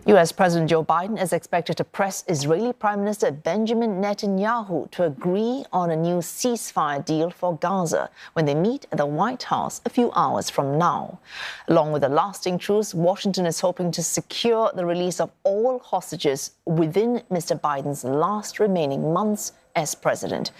U.S. President Joe Biden is expected to press Israeli Prime Minister Benjamin Netanyahu to agree on a new ceasefire deal for Gaza when they meet at the White House a few hours from now. Along with a lasting truce, Washington is hoping to secure the release of all hostages within Mr. Biden's last remaining months as president.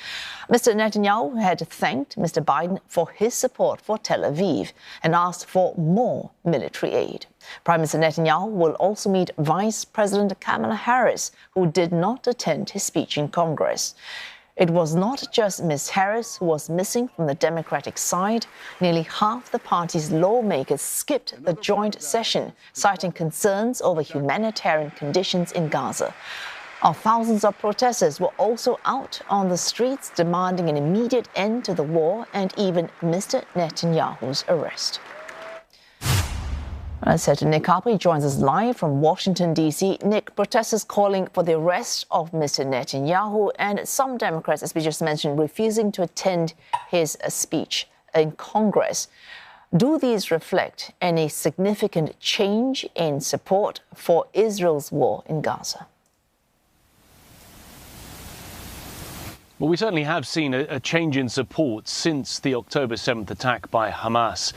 Mr. Netanyahu had thanked Mr. Biden for his support for Tel Aviv and asked for more military aid. Prime Minister Netanyahu will also meet Vice President Kamala Harris, who did not attend his speech in Congress. It was not just Ms. Harris who was missing from the Democratic side. Nearly half the party's lawmakers skipped the joint session, citing concerns over humanitarian conditions in Gaza. Thousands of protesters were also out on the streets demanding an immediate end to the war and even Mr. Netanyahu's arrest. I said to Nick Harper, he joins us live from Washington, D.C. Nick, protesters calling for the arrest of Mr. Netanyahu and some Democrats, as we just mentioned, refusing to attend his speech in Congress. Do these reflect any significant change in support for Israel's war in Gaza? Well, we certainly have seen a change in support since the October 7th attack by Hamas.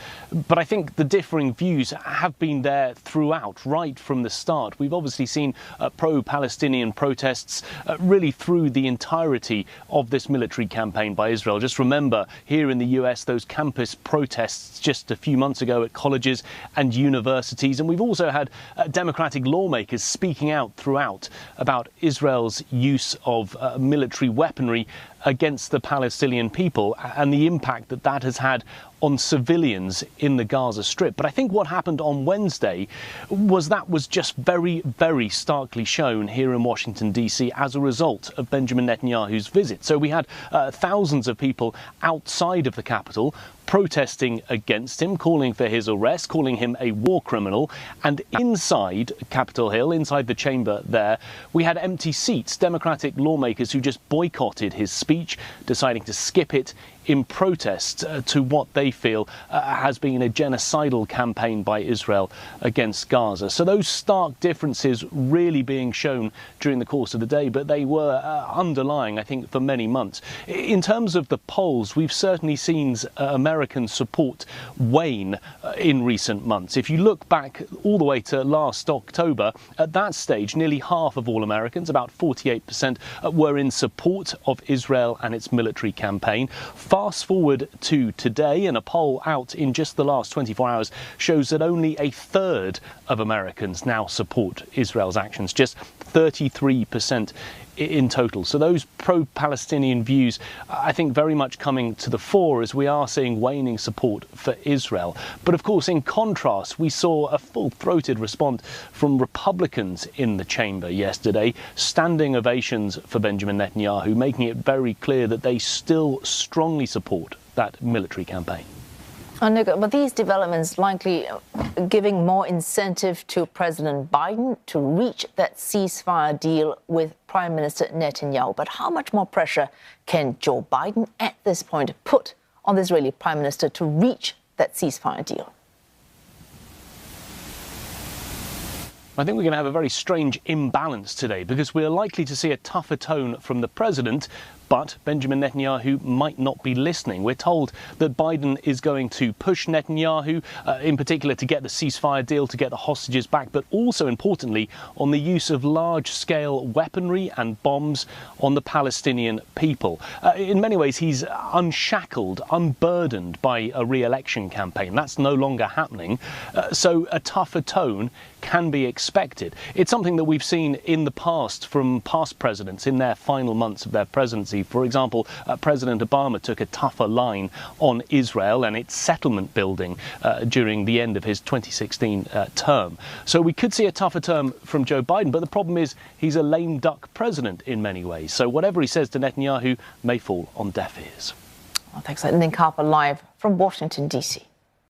But I think the differing views have been there throughout, right from the start. We've obviously seen pro-Palestinian protests really through the entirety of this military campaign by Israel. Just remember, here in the US, those campus protests just a few months ago at colleges and universities. And we've also had Democratic lawmakers speaking out throughout about Israel's use of military weaponry against the Palestinian people and the impact that that has had on civilians in the Gaza Strip. But I think what happened on Wednesday was just very, very starkly shown here in Washington, D.C. as a result of Benjamin Netanyahu's visit. So we had thousands of people outside of the Capitol protesting against him, calling for his arrest, calling him a war criminal. And inside Capitol Hill, inside the chamber there, we had empty seats, Democratic lawmakers who just boycotted his speech, deciding to skip it in protest to what they feel has been a genocidal campaign by Israel against Gaza. So those stark differences really being shown during the course of the day, but they were underlying, I think, for many months. In terms of the polls, we've certainly seen American support wane in recent months. If you look back all the way to last October, at that stage, nearly half of all Americans, about 48%, were in support of Israel and its military campaign. Fast forward to today, and a poll out in just the last 24 hours shows that only a third of Americans now support Israel's actions, just 33% in total. So those pro-Palestinian views, I think, very much coming to the fore as we are seeing waning support for Israel. But of course, in contrast, we saw a full-throated response from Republicans in the chamber yesterday, standing ovations for Benjamin Netanyahu, making it very clear that they still strongly support that military campaign. But these developments likely giving more incentive to President Biden to reach that ceasefire deal with Prime Minister Netanyahu. But how much more pressure can Joe Biden at this point put on the Israeli Prime Minister to reach that ceasefire deal? I think we're going to have a very strange imbalance today because we're likely to see a tougher tone from the president, but Benjamin Netanyahu might not be listening. We're told that Biden is going to push Netanyahu, in particular, to get the ceasefire deal, to get the hostages back, but also, importantly, on the use of large-scale weaponry and bombs on the Palestinian people. In many ways, he's unshackled, unburdened by a re-election campaign. That's no longer happening. So a tougher tone can be expected. It's something that we've seen in the past from past presidents in their final months of their presidency. For example, President Obama took a tougher line on Israel and its settlement building during the end of his 2016 term. So we could see a tougher term from Joe Biden, but the problem is he's a lame duck president in many ways. So whatever he says to Netanyahu may fall on deaf ears. Well, thanks. Nick Harper live from Washington, D.C.